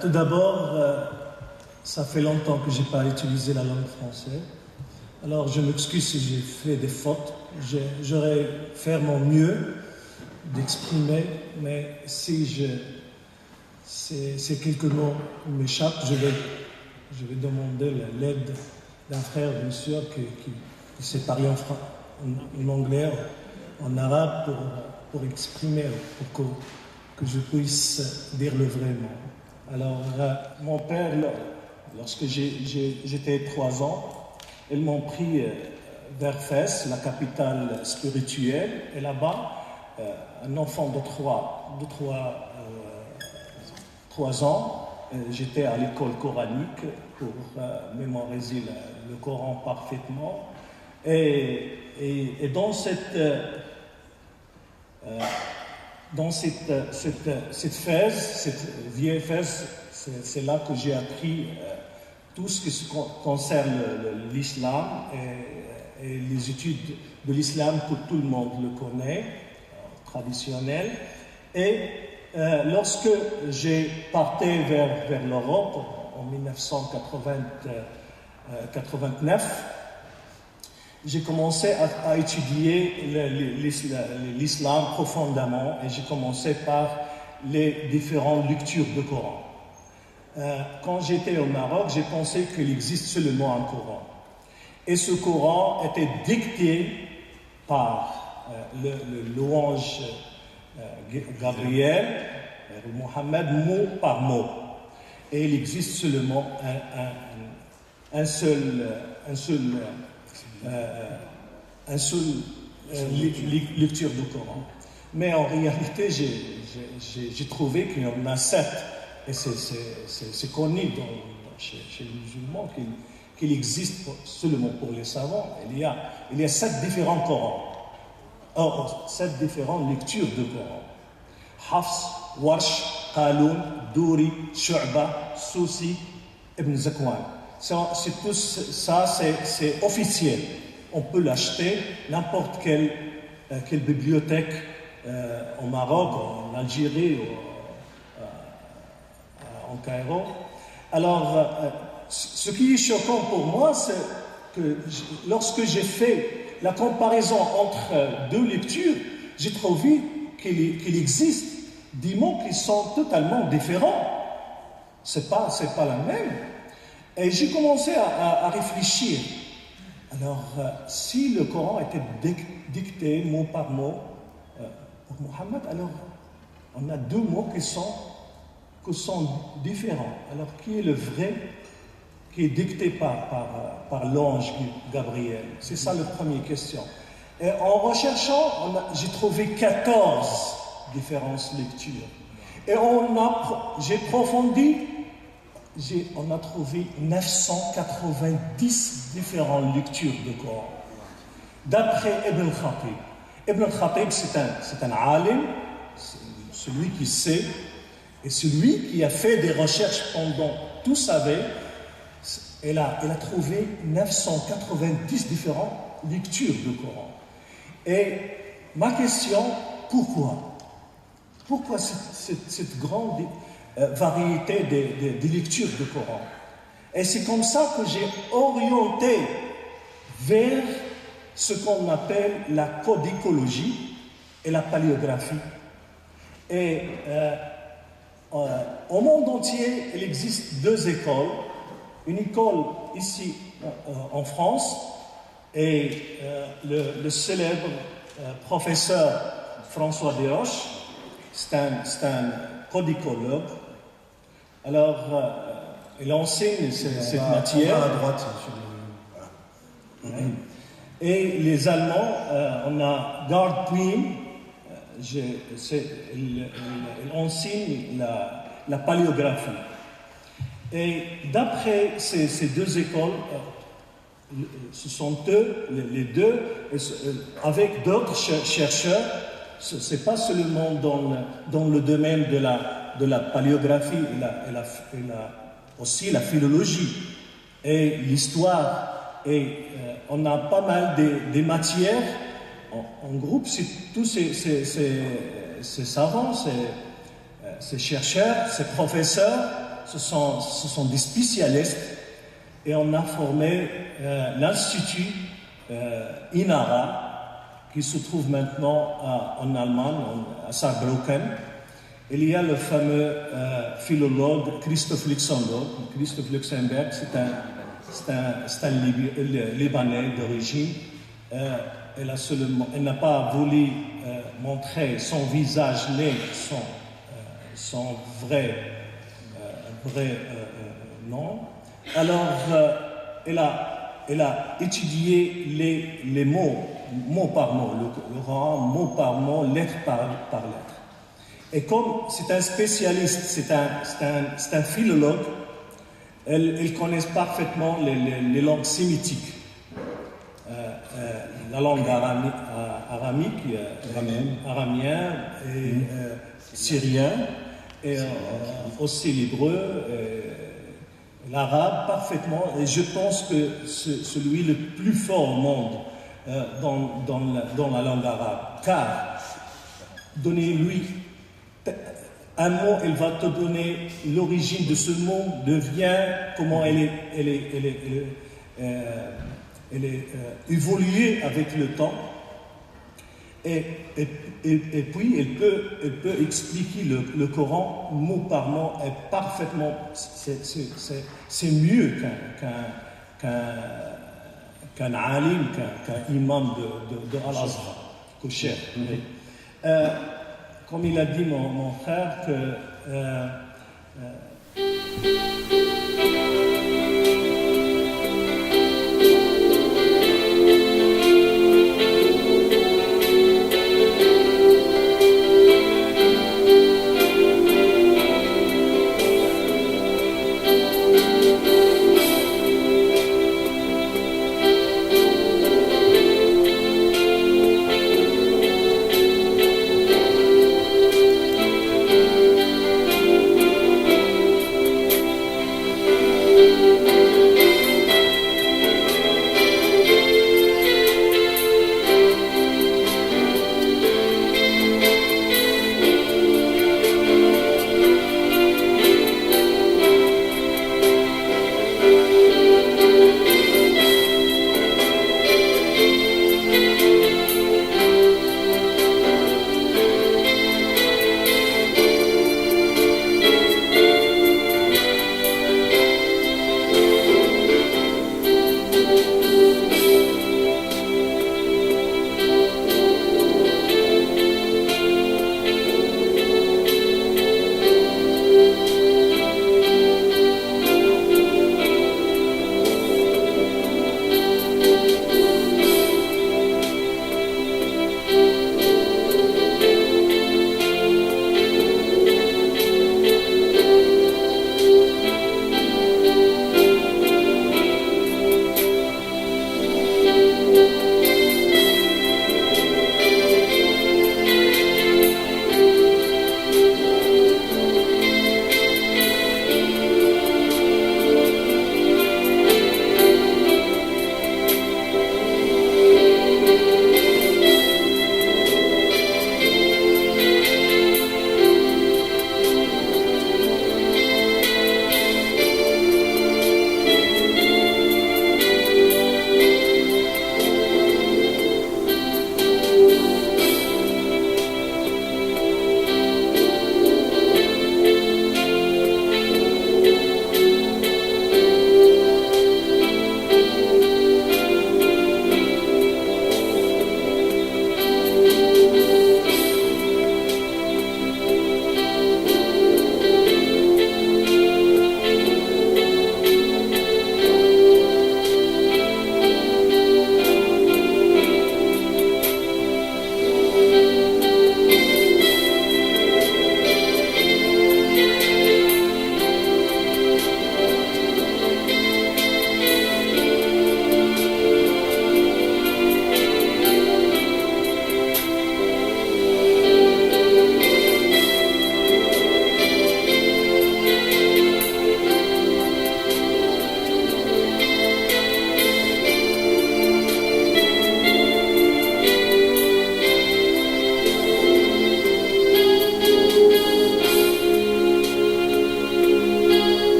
Tout d'abord, ça fait longtemps que je n'ai pas utilisé la langue française. Alors je m'excuse si j'ai fait des fautes. J'aurais fait mon mieux d'exprimer, mais si quelques mots m'échappent, je vais demander l'aide d'un frère, bien sûr, qui sait parler en anglais, en arabe, pour exprimer, pour que je puisse dire le vrai mot. Alors, mon père, lorsque j'étais 3 ans, ils m'ont pris vers Fès, la capitale spirituelle, et là-bas, un enfant de 3 ans, j'étais à l'école coranique pour mémoriser le Coran parfaitement. Et dans cette Fès, cette vieille Fès, c'est là que j'ai appris tout ce qui concerne l'islam et les études de l'islam que tout le monde le connaît, traditionnel. Et lorsque j'ai parti vers l'Europe en 1989, j'ai commencé à étudier l'islam profondément et j'ai commencé par les différentes lectures du Coran. Quand j'étais au Maroc, j'ai pensé qu'il existe seulement un Coran. Et ce Coran était dicté par le louange Gabriel, Mohammed, mot par mot. Et il existe seulement un seul lecture du Coran. Mais en réalité, j'ai trouvé qu'il y en a 7. Et c'est connu chez les musulmans qu'il existe seulement pour les savants. Il y a 7 différents Corans. 7 différentes lectures de Coran. Hafs, Warsh, Qaloun, Douri, Shu'ba, Sousi, Ibn Zakwan. C'est tout ça, c'est officiel. On peut l'acheter n'importe quelle bibliothèque au Maroc, en Algérie, en Cairo. Alors, ce qui est choquant pour moi, c'est que lorsque j'ai fait la comparaison entre deux lectures, j'ai trouvé qu'il existe des mots qui sont totalement différents. C'est pas la même. Et j'ai commencé à réfléchir. Alors, si le Coran était dicté mot par mot pour Mohammed, alors on a 2 mots qui sont différents. Alors, qui est le vrai qui est dicté par l'ange Gabriel? C'est ça la première question. Et en recherchant, j'ai trouvé 14 différentes lectures. Et j'ai approfondi, on a trouvé 990 différentes lectures du Coran. D'après Ibn Khatib. Ibn Khatib, c'est un alim, celui qui sait, et celui qui a fait des recherches pendant toute sa vie. Il a trouvé 990 différentes lectures du Coran. Et ma question, pourquoi? Pourquoi cette grande variété des lectures du Coran? Et c'est comme ça que j'ai orienté vers ce qu'on appelle la codicologie et la paléographie. Et au monde entier, il existe 2 écoles. Une école ici en France, et le célèbre professeur François Desroches, c'est un codicologue. Alors, il enseigne cette matière. À droite, Et les Allemands, on a Gerd Prim, il enseigne la paléographie. Et d'après ces 2 écoles, ce sont eux, les 2, avec d'autres chercheurs, ce n'est pas seulement dans le domaine de la paléographie, aussi la philologie et l'histoire. Et on a pas mal de matières en groupe. Tous ces savants, ces chercheurs, ces professeurs, ce sont des spécialistes, et on a formé l'Institut INARA, qui se trouve maintenant en Allemagne, à Saarbrücken. Il y a le fameux philologue Christoph Luxemburg. Christoph Luxemburg, c'est un Libanais d'origine. Elle n'a pas voulu montrer son visage né, son vrai nom. Alors, elle a étudié les mots par mot, le Coran, mot par mot, lettre par lettre. Et comme c'est un spécialiste, c'est un philologue, ils connaissent parfaitement les langues sémitiques. La langue aramique, aramien et syrien, et aussi l'hébreu, l'arabe parfaitement. Et je pense que c'est celui le plus fort au monde dans la langue arabe. Car, donnez-lui un mot, il va te donner l'origine de ce mot, comment elle est évoluée avec le temps. Et puis, elle peut expliquer le Coran mot par mot, et parfaitement. C'est mieux qu'un alim, qu'un imam de Al-Azhar, Koucher. Comme il a dit mon frère, que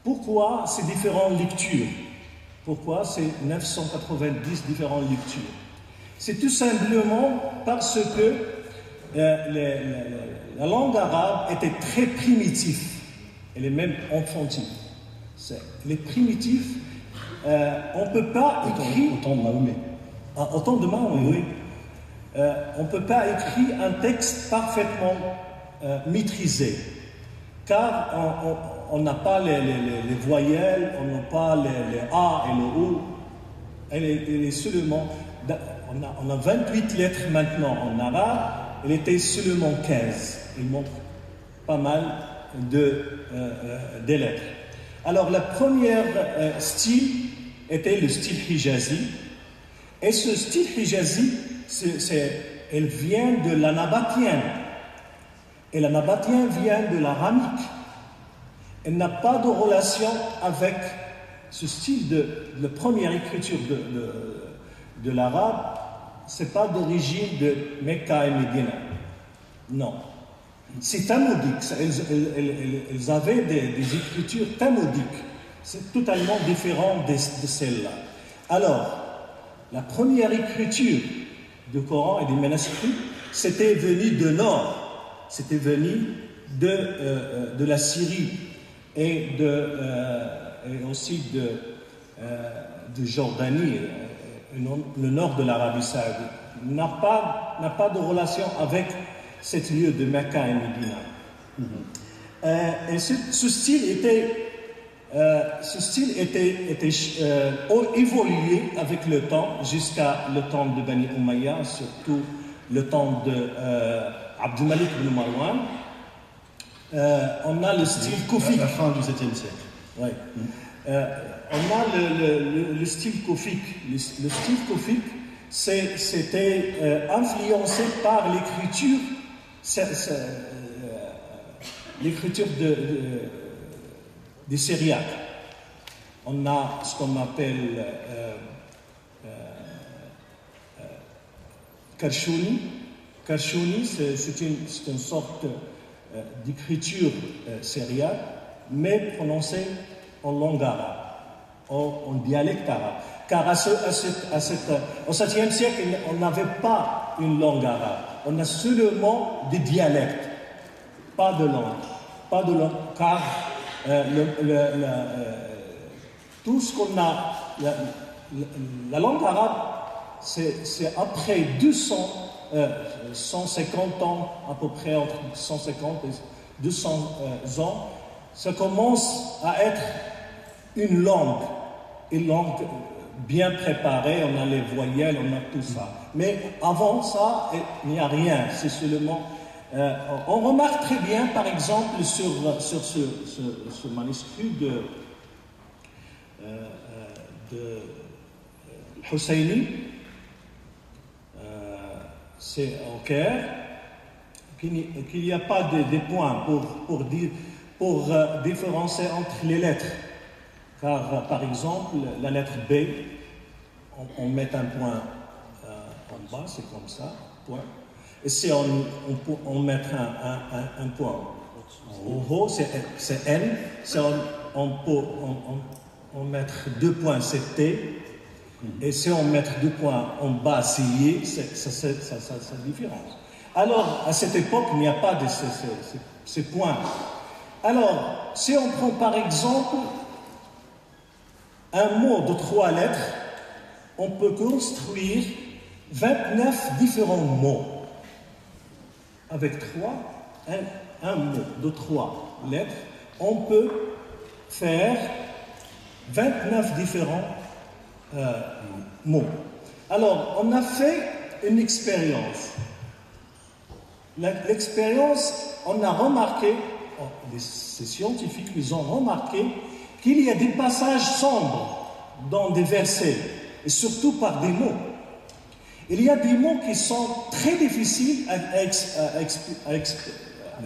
Pourquoi ces différentes lectures? Pourquoi ces 990 différentes lectures? C'est tout simplement parce que la langue arabe était très primitive. Elle est même enfantine. Elle est primitive. On ne peut pas écrire... Au temps de Mahomet. Au temps de Mahomet, oui. On ne peut pas écrire un texte parfaitement maîtrisé. Car on n'a pas les voyelles, on n'a pas les A et le O. Elle est seulement... On a 28 lettres maintenant en arabe, elle était seulement 15. Il manque pas mal de lettres. Alors, le premier style était le style hijazi. Et ce style hijazi, elle vient de la nabatien. Et la nabatien vient de l'aramique. Elle n'a pas de relation avec ce style de première écriture de l'arabe. Ce n'est pas d'origine de Mecca et Médina. Non. C'est tamoudique. Elles avaient des écritures tamoudiques. C'est totalement différent de celle-là. Alors, la première écriture du Coran et des manuscrits, c'était venu de nord. C'était venu de la Syrie et aussi de Jordanie, le nord de l'Arabie Saoudite. N'a pas de relation avec cet lieu de Mecca et Médina. Et ce style était évolué avec le temps, jusqu'à le temps de Bani Umayya, surtout le temps de Abd al-Malik ibn Marwan. On a le style koufique. À la fin du 7e siècle. Ouais. On a le style koufique. Le style koufique, c'était influencé par l'écriture des syriaques. On a ce qu'on appelle Karchouni. Karchouni, c'est une sorte d'écriture syriaque, mais prononcée en langue arabe, en dialecte arabe. Car au 7e siècle, on n'avait pas une langue arabe. On a seulement des dialectes, pas de langue. Pas de langue, car tout ce qu'on a, la langue arabe, c'est après 150 ans, à peu près entre 150 et 200 ans, ça commence à être une langue bien préparée, on a les voyelles, on a tout ça. Mais avant ça, il n'y a rien, c'est seulement... on remarque très bien, par exemple, sur ce manuscrit de Husseini, c'est au Caire, qu'il n'y a pas de points pour différencier entre les lettres. Car, par exemple, la lettre B, on met un point en bas, c'est comme ça, point. Et si on met un point en haut, c'est N. Si on met 2 points, c'est T. Et si on met 2 points en bas, c'est Y, c'est différence. Alors, à cette époque, il n'y a pas de ces points. Alors, si on prend par exemple un mot de 3 lettres, on peut construire 29 différents mots. Avec un mot de 3 lettres, on peut faire 29 différents mots. Alors, on a fait une expérience. L'expérience, on a remarqué, ces scientifiques, ils ont remarqué qu'il y a des passages sombres dans des versets, et surtout par des mots. Il y a des mots qui sont très difficiles à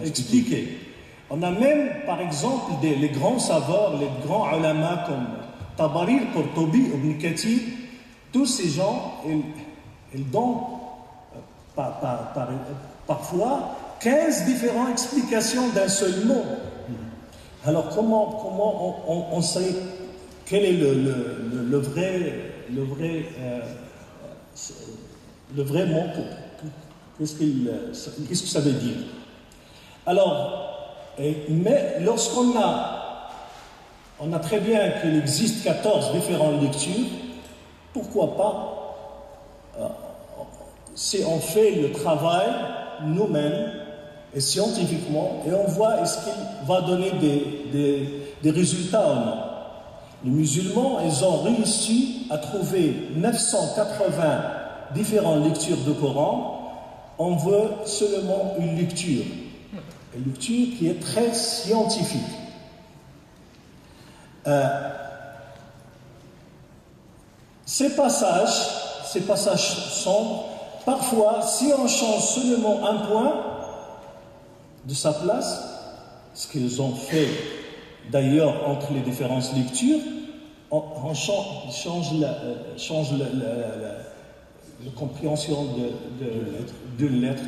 expliquer. On a même, par exemple, les grands savants, les grands ulama comme Tabari, Qurtubi, Ibn Kathir, tous ces gens, ils donnent parfois 15 différentes explications d'un seul mot. Alors comment on sait quel est le vrai mot? Qu'est-ce que ça veut dire? Alors, mais lorsqu'on a très bien qu'il existe 14 différentes lectures, pourquoi pas, si on fait le travail nous-mêmes et scientifiquement, et on voit est-ce qu'il va donner des résultats ou non. Les musulmans, ils ont réussi à trouver 980 différentes lectures du Coran. On veut seulement une lecture qui est très scientifique. Ces passages sombres, parfois, si on change seulement un point de sa place, ce qu'ils ont fait d'ailleurs entre les différentes lectures, on change la compréhension de lettre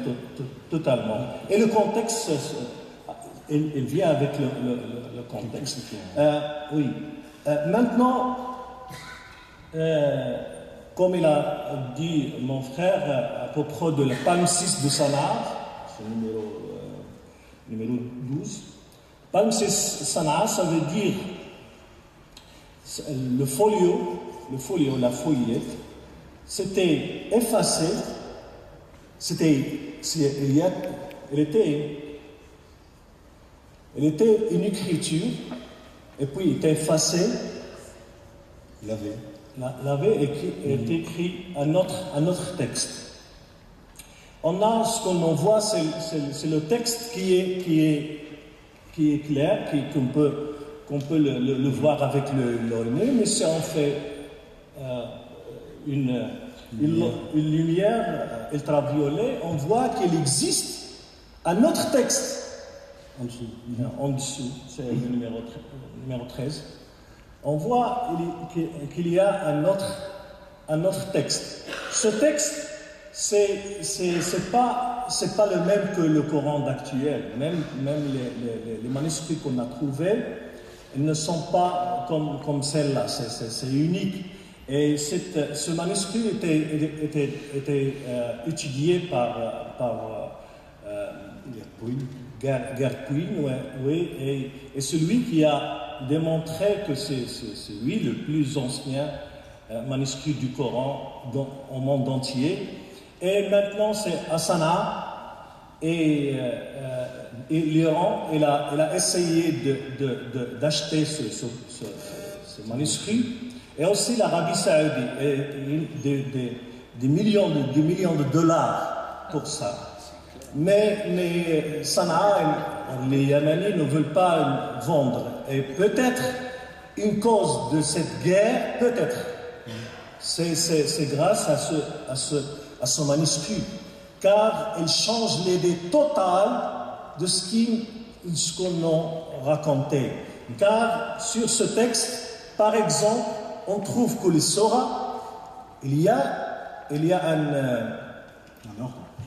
totalement. Et le contexte, il vient avec le contexte. Oui. Maintenant, comme il a dit mon frère à propos de la palimpseste de Sanaa, c'est le numéro 12, palimpseste Sanaa, ça veut dire le folio, la feuillette, c'était effacé, elle était une écriture, et puis il était effacé, lavé et est écrit un autre texte. On a ce qu'on en voit, c'est le texte qui est clair, qu'on peut le voir avec l'œil, mais si on fait une lumière ultraviolet, on voit qu'il existe un autre texte en dessous, c'est le numéro 13. On voit qu'il y a un autre texte. Ce texte, c'est pas le même que le Coran d'actuel. Même les manuscrits qu'on a trouvés, ils ne sont pas comme celle-là. C'est unique. Et ce manuscrit était étudié par Gertwin, oui, et celui qui a démontré que c'est lui le plus ancien manuscrit du Coran au monde entier. Et maintenant, c'est Hassana et l'Iran, il a essayé d'acheter ce manuscrit. Et aussi l'Arabie Saoudite, des millions de dollars pour ça. Mais Sanaa, les Yéménis ne veulent pas vendre. Et peut-être une cause de cette guerre, c'est grâce à ce manuscrit. Car il change l'idée totale de ce qu'on a raconté. Car sur ce texte, par exemple, on trouve que les Soras, il y a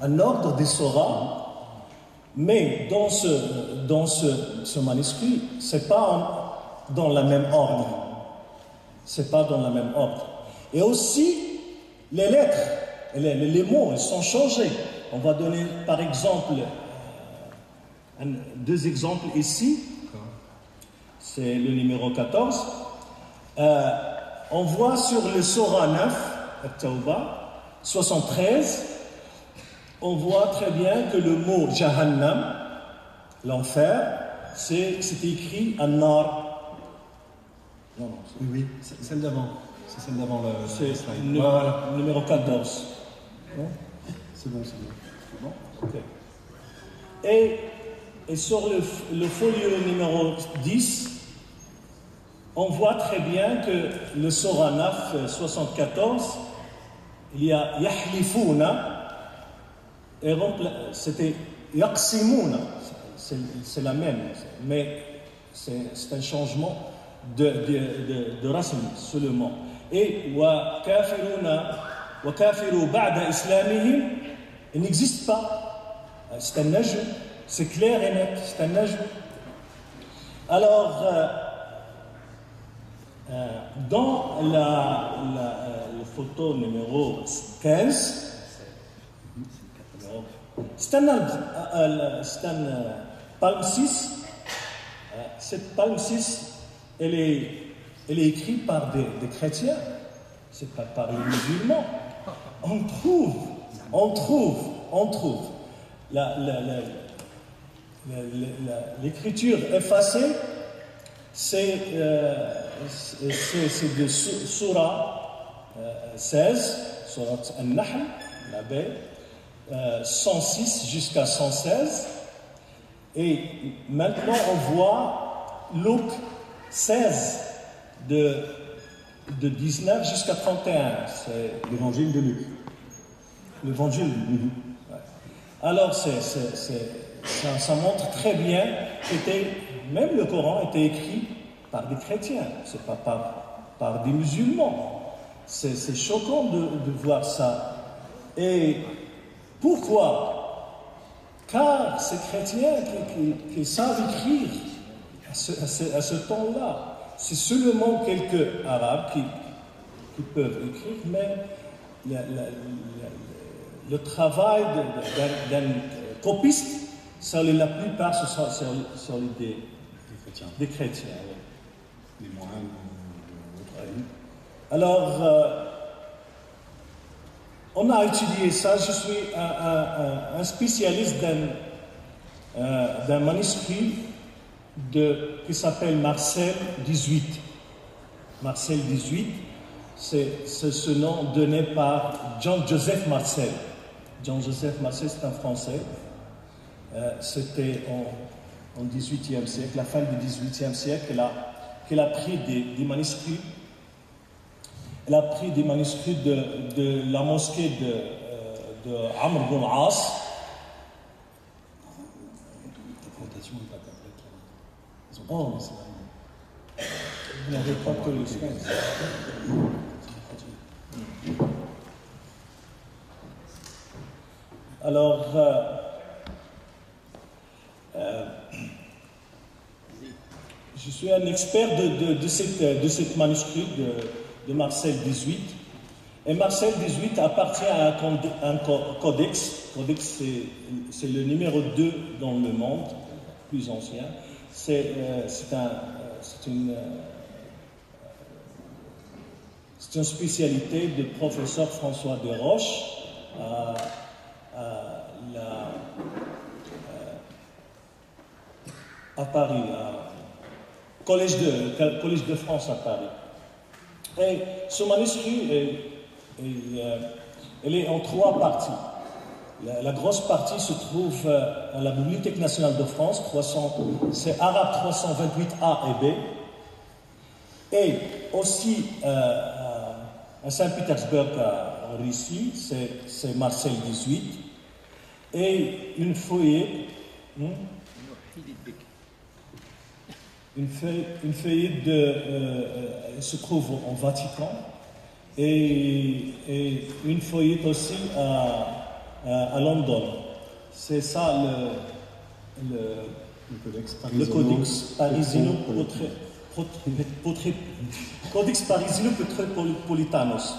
un ordre des Soras, mais dans ce manuscrit, c'est pas dans le même ordre. C'est pas dans le même ordre. Et aussi, les lettres, les mots, ils sont changés. On va donner, par exemple, deux exemples ici. C'est le numéro 14. On voit sur le Surah 9, At-Tawbah, 73, on voit très bien que le mot Jahannam, l'enfer, c'est écrit An-Nar. Oui, c'est celle d'avant. C'est celle d'avant le slide. Numéro 14. Non, c'est bon. Okay. Et sur le folio numéro 10, on voit très bien que le Surah 9, 74, il y a Yahlifuna, et c'était Yaqsimuna, c'est la même, mais c'est un changement de rasm seulement. Et Wa kafiru ba'da islamihim, il n'existe pas. C'est un najm, c'est clair et net, c'est un najm. Alors, dans la photo numéro 15, c'est un palme 6. Cette palme 6, elle est écrite par des chrétiens, c'est pas par les musulmans. On trouve l'écriture effacée, c'est de Surah 16, Surah An-Nahl, la baie, 106 jusqu'à 116. Et maintenant, on voit Luc 16, de 19 jusqu'à 31. C'est l'évangile de Luc. L'évangile de Luc. Ouais. Alors, ça montre très bien que même le Coran était écrit par des chrétiens, c'est pas par des musulmans. C'est choquant de voir ça. Et pourquoi? Car ces chrétiens qui savent écrire à ce temps-là, c'est seulement quelques Arabes qui peuvent écrire, mais le travail d'un copiste, la plupart, ce sont des chrétiens. Les moines, Alors, on a étudié ça. Je suis un spécialiste d'un manuscrit qui s'appelle Marcel 18. Marcel 18, c'est ce nom donné par Jean-Joseph Marcel. Jean-Joseph Marcel, c'est un Français. C'était au XVIIIe siècle, la fin du XVIIIe siècle, qu'il a pris des manuscrits. Elle a pris des manuscrits de la mosquée de Amr ibn al-As. L'interprétation n'est pas complète. Ils ont Oh, vous n'avez pas que les semaines. Alors, je suis un expert de cette manuscrit de Marcel 18. Et Marcel 18 appartient à un codex. Codex, c'est le numéro 2 dans le monde, plus ancien. C'est une spécialité du professeur François Desroches à Paris, Collège de France à Paris. Et ce manuscrit, elle est en 3 parties. La grosse partie se trouve à la Bibliothèque nationale de France, c'est arabe 328A et B, et aussi à Saint-Pétersbourg, à Russie, c'est Marcel 18, et une feuillette, se trouve au Vatican, et une feuillette aussi à London. C'est ça le Codex Parisino-Petropolitanos.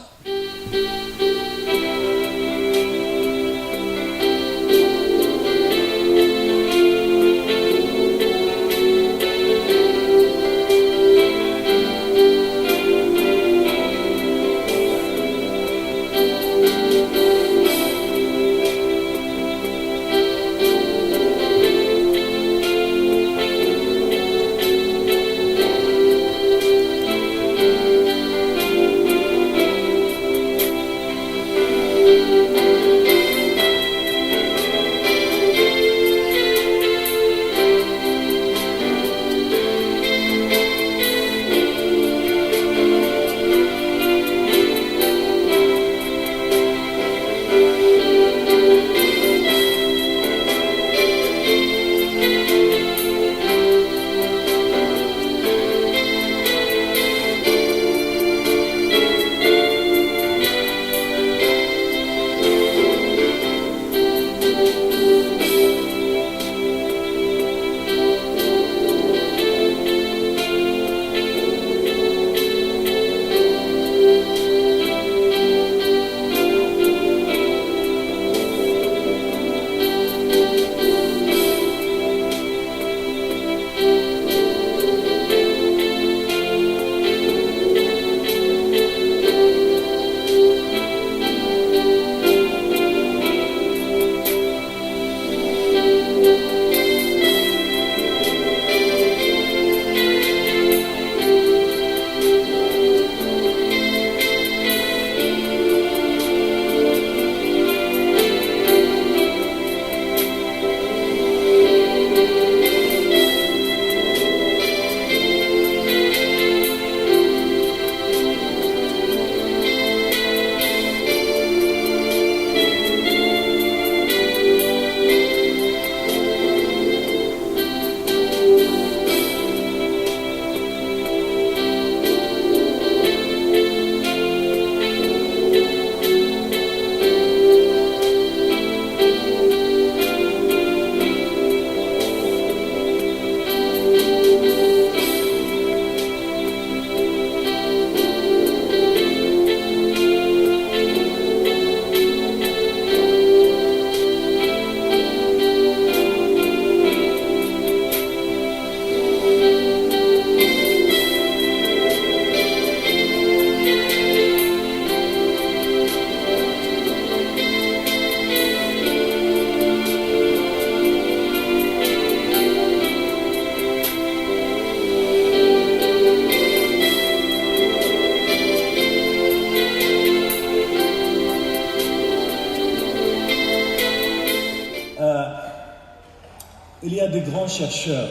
chercheurs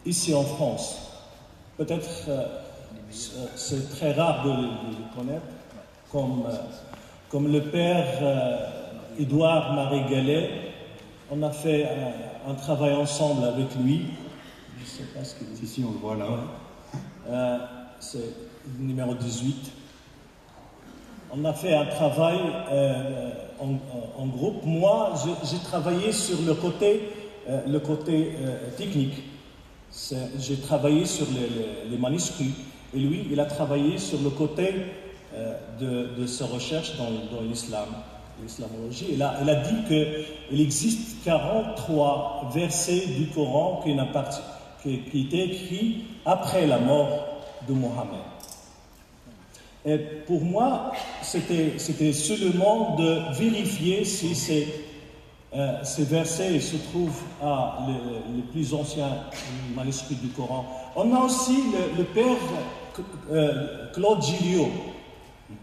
ici en France. Peut-être c'est très rare de les connaître, comme le père Édouard-Marie Gallet. On a fait un travail ensemble avec lui. Je ne sais pas ce qu'il dit. Si, on le voit là. C'est le numéro 18. On a fait un travail en groupe. Moi, j'ai travaillé sur le côté technique. J'ai travaillé sur les manuscrits. Et lui, il a travaillé sur le côté de ses recherches dans l'islam, l'islamologie. Il a dit qu'il existe 43 versets du Coran qui étaient écrits après la mort de Mohammed. Et pour moi, c'était seulement de vérifier si ces versets se trouvent à les plus anciens manuscrits du Coran. On a aussi le père Claude Gilliot.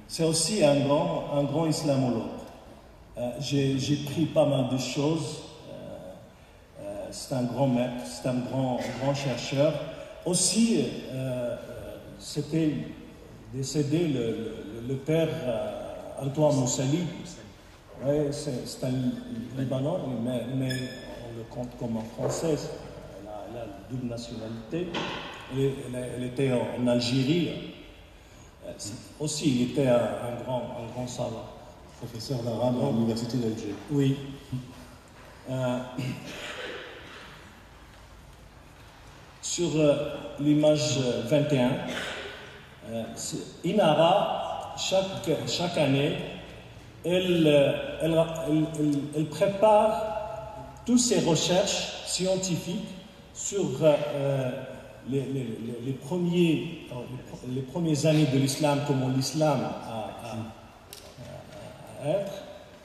C'est aussi un grand islamologue. J'ai pris pas mal de choses. C'est un grand maître, c'est un grand chercheur. Aussi, c'était décédé le père Antoine Moussali. Ouais, c'est un Libanais, mais on le compte comme un Français. Elle a une double nationalité. Elle était en Algérie. Aussi, il était un grand savant. Professeur d'arabe à l'université d'Alger. Oui. Sur l'image 21, Inara, chaque année, elle prépare toutes ses recherches scientifiques sur les premières années de l'islam, comment l'islam a être.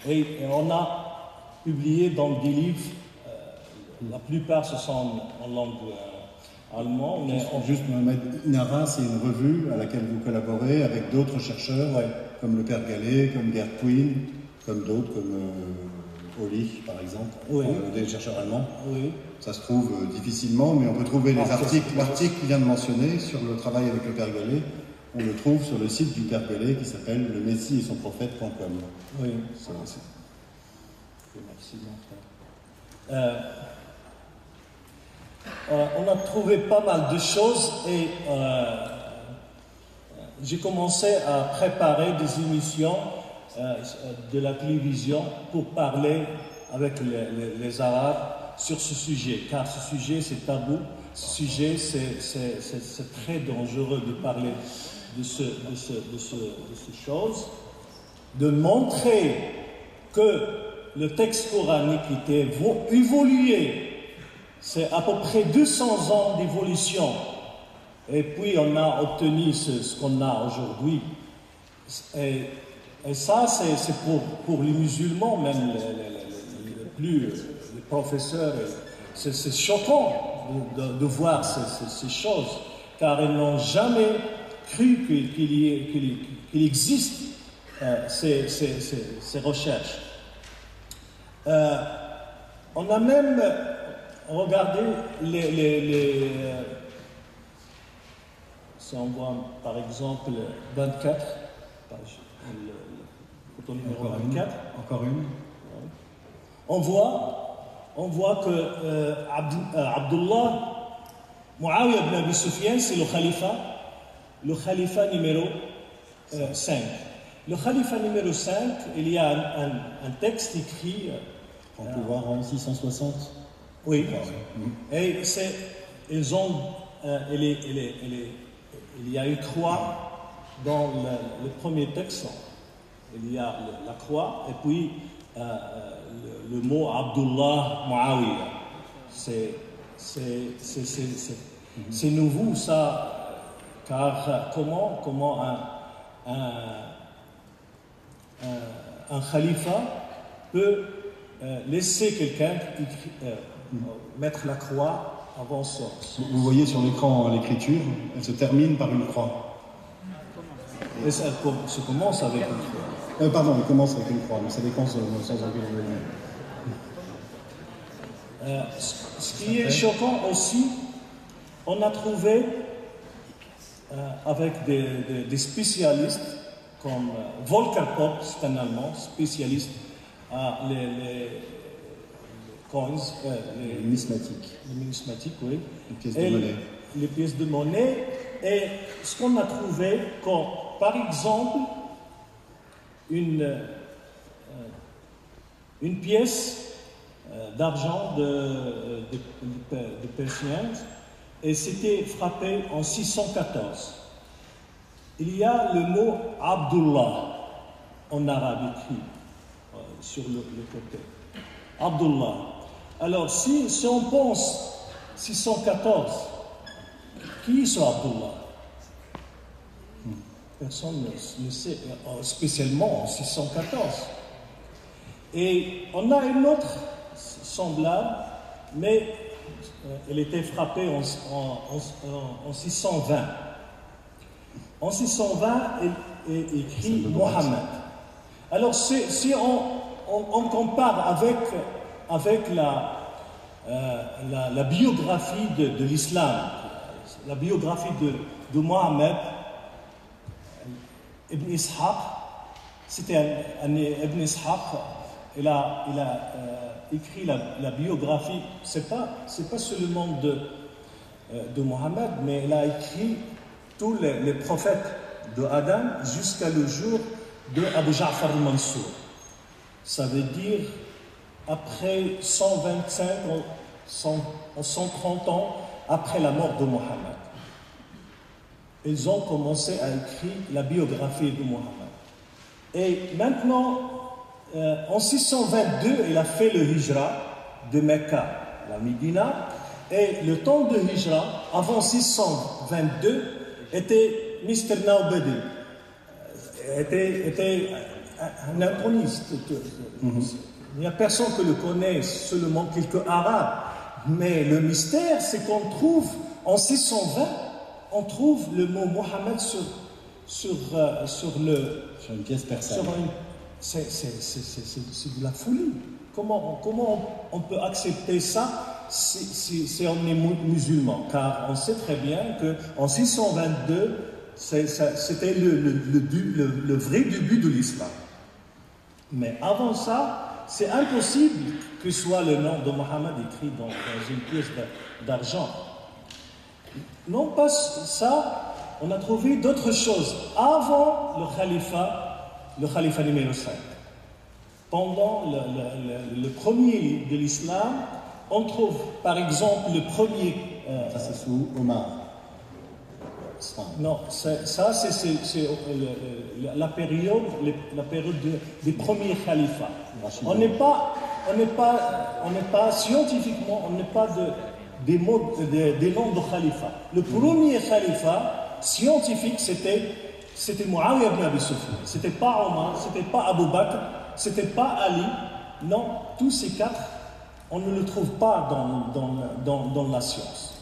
Et on a publié dans des livres, la plupart ce sont en langue allemande. Juste, Mohamed, Inara, c'est une revue à laquelle vous collaborez avec d'autres chercheurs, ouais, comme le père Gallet, comme Gerd Quinn, comme d'autres, comme Oli, par exemple, oui, des chercheurs allemands. Oui. Ça se trouve difficilement, mais on peut trouver les articles. L'article qu'il vient de mentionner sur le travail avec le père Gallet, on le trouve sur le site du père Gallet qui s'appelle le Messie et son prophète.com. Oui. Merci, mon frère. On a trouvé pas mal de choses et j'ai commencé à préparer des émissions de la télévision pour parler avec les Arabes sur ce sujet, car ce sujet c'est tabou, ce sujet c'est très dangereux de parler de ces choses, de montrer que le texte coranique était évolué. C'est à peu près 200 ans d'évolution. Et puis on a obtenu ce qu'on a aujourd'hui. Et ça, c'est pour les musulmans, même les professeurs. C'est choquant de voir ces choses, car ils n'ont jamais cru qu'il existe ces recherches. On a même regardé si on voit par exemple 24, le photo numéro 24. Encore une. On voit que Abdullah Muawiyah ibn Abi Sufyan, c'est le khalifa numéro 5. Le khalifa numéro 5, il y a un texte écrit. En pouvoir en 660. Oui. Et il y a une croix dans le premier texte. Il y a la croix et puis le mot Abdullah Muawiyah. C'est nouveau ça, car comment un khalifa peut laisser quelqu'un mettre la croix avant ça. Vous voyez sur l'écran l'écriture, elle se termine par une croix. Et ça commence avec une croix. Pardon, elle commence avec une croix, mais ça dépense sans aucune Ce qui est choquant aussi, on a trouvé avec des spécialistes comme Volker Popp, c'est un Allemand, spécialiste les coins, les numismatiques. Les numismatiques, oui. Les pièces de monnaie. Les pièces de monnaie. Et ce qu'on a trouvé, quand, par exemple, une pièce d'argent de Persiens, et c'était frappé en 614. Il y a le mot Abdullah en arabe écrit sur le côté. Abdullah. Alors, si on pense 614, qui est ce Abdullah? Personne ne sait, spécialement en 614. Et on a une autre semblable, mais elle était frappée en 620. En 620, elle est écrit Mohammed. Alors, si on compare avec la biographie de l'islam, la biographie de Mohammed, Ibn Ishaq, c'était Ibn Ishaq, il a écrit la biographie, c'est pas seulement de Mohammed, mais il a écrit tous les prophètes de Adam jusqu'à le jour de Abu Ja'far al-Mansour. Ça veut dire après 125 ou 130 ans après la mort de Mohammed. Ils ont commencé à écrire la biographie de Mohammed. Et maintenant, en 622, il a fait le Hijra de Mecca à la Médina. Et le temps de Hijra, avant 622, était Mr. Naubedi. Était un introniste. Il n'y a personne qui le connaît, seulement quelques Arabes. Mais le mystère, c'est qu'on trouve en 620, on trouve le mot Mohammed sur une pièce persane. C'est de la folie. Comment on peut accepter ça si on est musulman? Car on sait très bien qu'en 622, c'était le vrai début de l'islam. Mais avant ça, c'est impossible que soit le nom de Mohammed écrit dans une pièce d'argent. Non pas ça, on a trouvé d'autres choses. Avant le khalifa numéro 5. Pendant le premier de l'islam, on trouve par exemple le premier... ça c'est sous Omar. Non, c'est la période des premiers khalifats. On n'est pas scientifiquement, on n'est pas des noms de khalifa. Le premier khalifa scientifique, c'était Muawiyah ibn Abi Sufyan. C'était pas Omar, c'était pas Abu Bakr, c'était pas Ali. Non, tous ces quatre, on ne le trouve pas dans la science.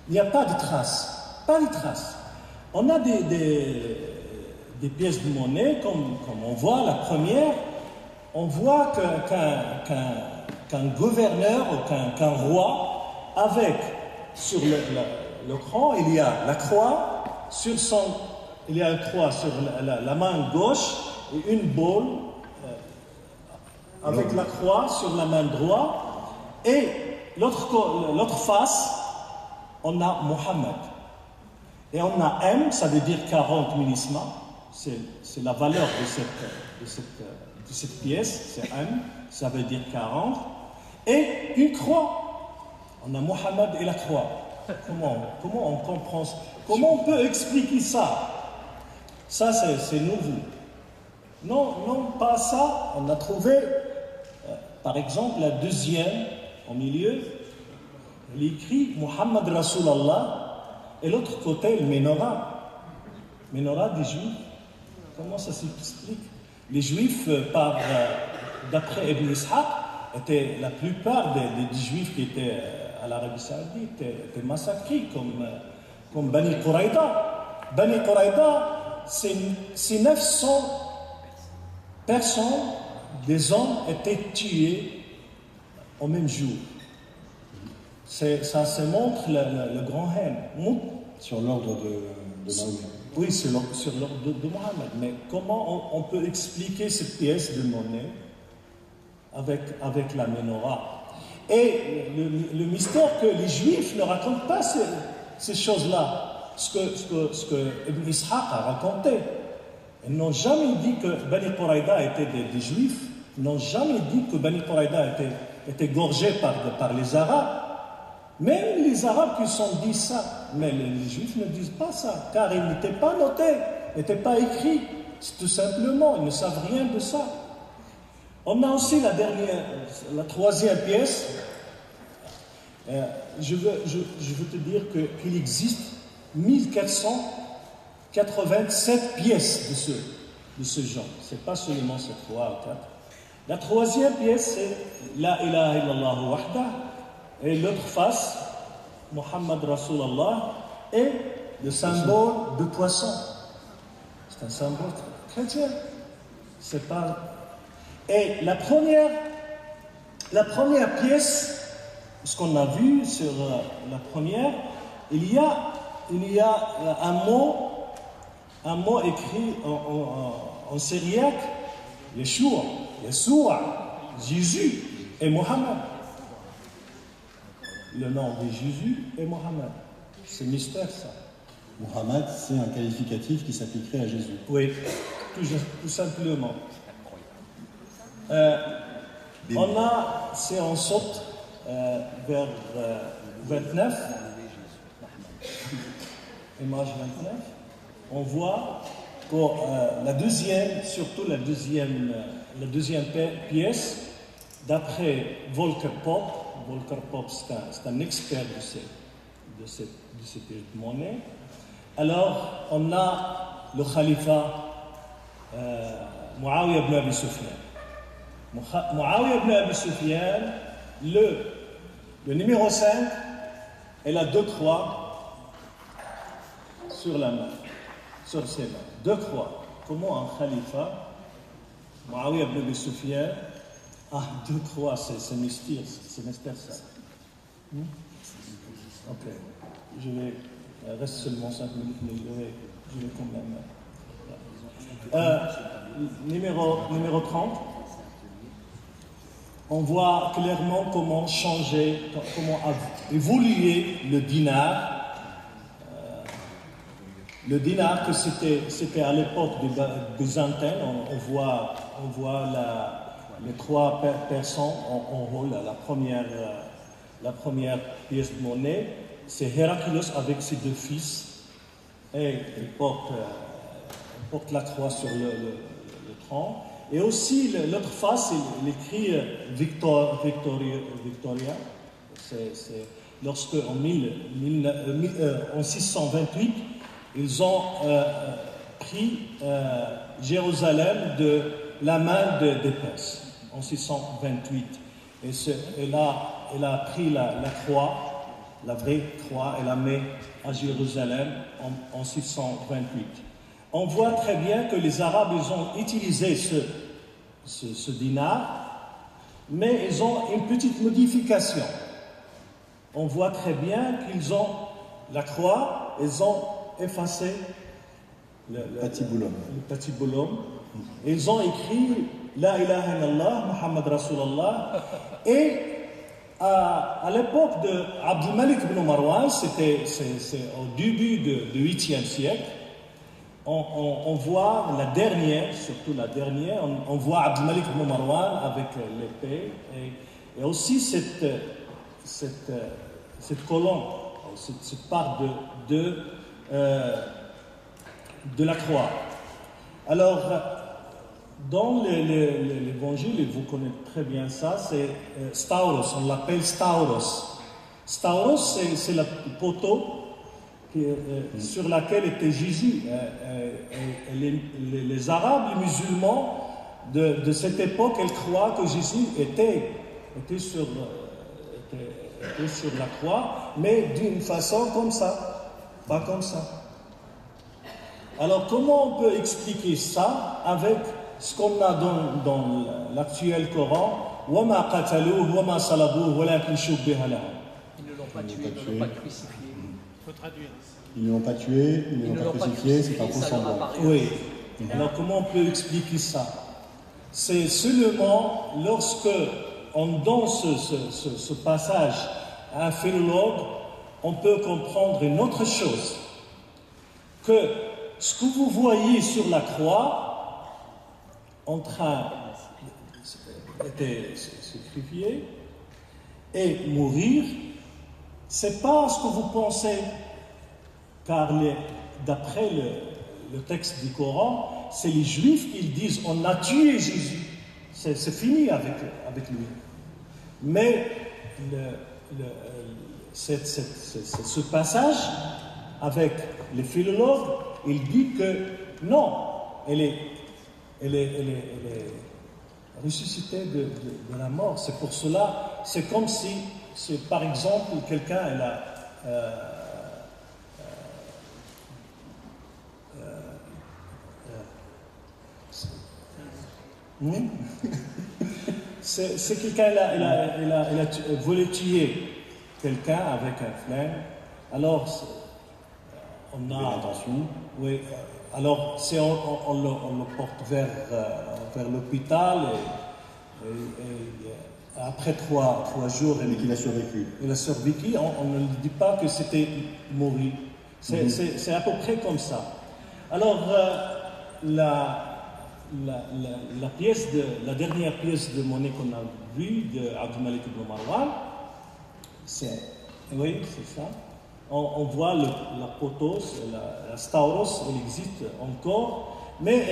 Il n'y a pas de traces. Pas de traces. On a des pièces de monnaie, comme on voit la première, on voit qu'un gouverneur ou qu'un roi, avec sur le cran, il y a la croix, il y a une croix sur la main gauche et une boule avec la croix sur la main droite, et l'autre face, on a Mohammed. Et on a M, ça veut dire 40 millisma, c'est la valeur de cette pièce, c'est M, ça veut dire 40, et une croix. On a Mohammed et la croix. Comment on comprend ça? Comment on peut expliquer ça? Ça, c'est nouveau. Non, pas ça. On a trouvé, par exemple, la deuxième, au milieu, il écrit Muhammad Rasulallah. Et l'autre côté, le menorah. Menorah des Juifs. Comment ça s'explique? Les Juifs, d'après Ibn Ishaq, la plupart des Juifs qui étaient à l'Arabie Saoudite étaient massacrés comme Bani Quraïda. Bani Quraïda, c'est 900 personnes, des hommes étaient tués au même jour. Ça se montre le grand haine. Sur l'ordre de Mahomet. Oui, sur l'ordre de Mohammed. Mais comment on peut expliquer cette pièce de monnaie avec la menorah? Et le mystère que les Juifs ne racontent pas ces choses-là, ce que Ibn Ishaq a raconté. Ils n'ont jamais dit que Bani Quraïda étaient des Juifs, ils n'ont jamais dit que Bani Quraïda était gorgé par les Arabes. Même les Arabes qui sont dit ça, mais les Juifs ne disent pas ça, car ils n'étaient pas notés, n'étaient pas écrits, tout simplement, ils ne savent rien de ça. On a aussi la troisième pièce. Je veux te dire qu'il existe 1487 pièces de ce genre. Ce n'est pas seulement ces 3 ou 4. La troisième pièce, c'est La ilaha illallah wahda. Et l'autre face, Muhammad Rasulallah, et le symbole de poisson. C'est un symbole chrétien. C'est pas. Et la première pièce, ce qu'on a vu sur la première, il y a un mot écrit en syriaque, Yeshua, Jésus et Mohammed. Le nom de Jésus et Mohammed. C'est mystère, ça. Mohammed, c'est un qualificatif qui s'appliquerait à Jésus. Oui, tout simplement. Si on saute vers 29, image 29, on voit que surtout la deuxième pièce, d'après Volker Pope, c'est un expert de cette monnaie. Alors, on a le khalifa Muawiyah ibn Abi Sufyan. Muawiyah ibn Abi Sufyan, le numéro 5, elle a 2 croix sur la main, sur ses mains. 2 croix. Comment un khalifa, Muawiyah ibn Abi Sufyan, a 2 croix? C'est mystère, ça. Ok. Reste seulement 5 minutes, mais je vais quand même. Numéro 30. On voit clairement comment a évolué le dinar. Le dinar, que c'était à l'époque byzantine, on voit les 3 personnes en haut, la première pièce de monnaie. C'est Héraclius avec ses 2 fils, et il porte la croix sur le tronc. Et aussi, l'autre face, il écrit Victoria. C'est lorsque, en 628, ils ont pris Jérusalem de la main des Perses, en 628. Et elle a pris la croix, la vraie croix, et la met à Jérusalem en 628. On voit très bien que les Arabes, ils ont utilisé ce dinar, mais ils ont une petite modification. On voit très bien qu'ils ont la croix, ils ont effacé le patibulum. Ils ont écrit La ilaha illallah, Muhammad Rasulallah. Et à l'époque de Abd al-Malik ibn Marwan, c'est au début du 8e siècle, on voit surtout la dernière, on voit Abd al-Malik ibn Marwan avec l'épée, et aussi cette colonne, cette part de la croix. Alors, dans l'évangile, et vous connaissez très bien ça, c'est Stauros, on l'appelle Stauros. Stauros, c'est le poteau sur lequel était Jésus. Les Arabes, les musulmans de cette époque, ils croient que Jésus était sur la croix, mais d'une façon comme ça, pas comme ça. Alors, comment on peut expliquer ça avec ce qu'on a dans l'actuel Coran? وَمَا قَتَلُوهُ وَمَا صَلَبُوهُ وَلَكِنْ شُبِّهَ لَهُمْ. pas tués, ils ne l'ont pas crucifié. Il faut traduire. Ils ne l'ont pas tué, ils ne l'ont pas crucifié, c'est un faux semblant. Oui. Alors comment on peut expliquer ça? C'est seulement lorsque on donne ce passage à un philologue, on peut comprendre une autre chose. Que ce que vous voyez sur la croix, en train d'être sacrifié et mourir, c'est pas ce que vous pensez, car d'après le texte du Coran, c'est les Juifs qui disent on a tué Jésus, c'est fini avec lui. Mais ce passage avec les philologues, il dit que non, elle est ressuscitée de la mort. C'est pour cela, c'est comme si, par exemple, quelqu'un c'est quelqu'un, il a voulu tuer quelqu'un avec un flingue. Alors, on a l'intention. Oui. Alors, si on le porte vers l'hôpital et après trois jours, Mais qu'il a survécu. Il a survécu. On ne dit pas que c'était mouru. C'est à peu près comme ça. Alors, la dernière pièce de monnaie qu'on a vue de Abdul Malik ibn Marwan, oui, c'est ça. On voit la potos, la stauros, elle existe encore, mais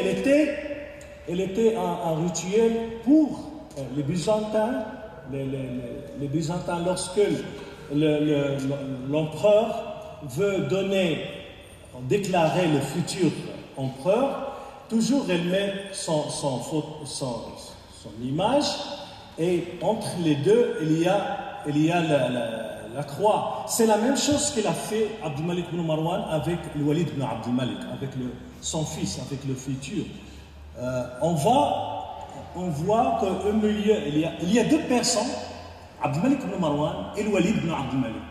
elle était un rituel pour les Byzantins. Les Byzantins, lorsque l'empereur veut déclarer le futur empereur, toujours elle met son image, et entre les deux, il y a la croix. C'est la même chose qu'il a fait Abdul Malik ibn Marwan avec le Walid ibn Abdul Malik, avec son fils, avec le futur. On voit qu'au milieu, il y a deux personnes, Abdul Malik ibn Marwan et le Walid ibn Abdul Malik.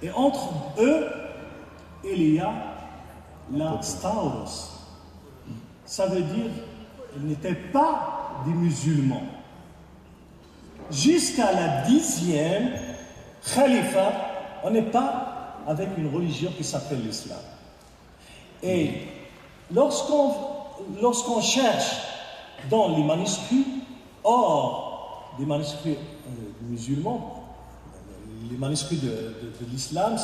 Et entre eux, il y a la stauros. Ça veut dire qu'ils n'étaient pas des musulmans. Jusqu'à la 10e khalifa, on n'est pas avec une religion qui s'appelle l'islam. Et lorsqu'on cherche dans les manuscrits, hors des manuscrits musulmans, les manuscrits de l'islam,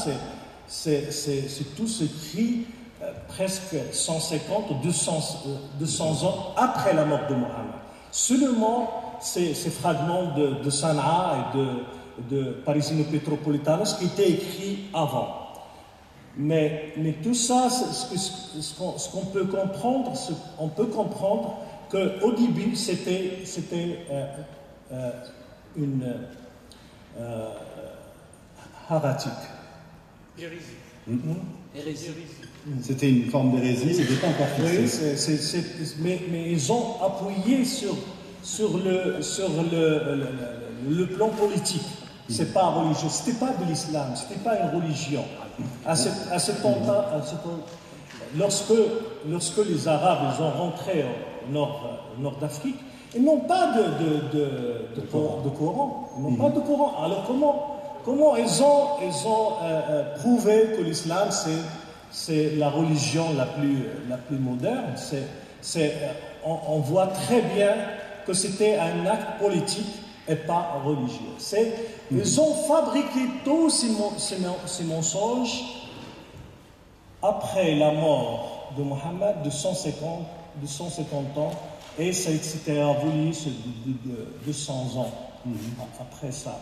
c'est tous écrits presque 150 ou 200 ans après la mort de Mohammed. Seulement ces fragments de Sanaa et de Parisino Petropolitanos qui étaient écrits avant. Mais tout ça, ce qu'on peut comprendre, on peut comprendre qu'au début, c'était une hérétique. Hérésie. C'était une forme d'hérésie, c'était pas encore fixé. Oui, mais ils ont appuyé sur le plan politique. C'est pas religieux, c'était pas de l'islam, c'était pas une religion. À ce temps-là, lorsque les Arabes ils ont rentré au nord d'Afrique, ils n'ont pas de Coran. Ils n'ont pas de Coran. Alors comment ils ont prouvé que l'islam c'est la religion la plus moderne? On voit très bien que c'était un acte politique et pas religieux. Ils ont fabriqué tous ces mensonges après la mort de Mohammed de 150 ans, et ça s'était évolué de 200 ans après ça.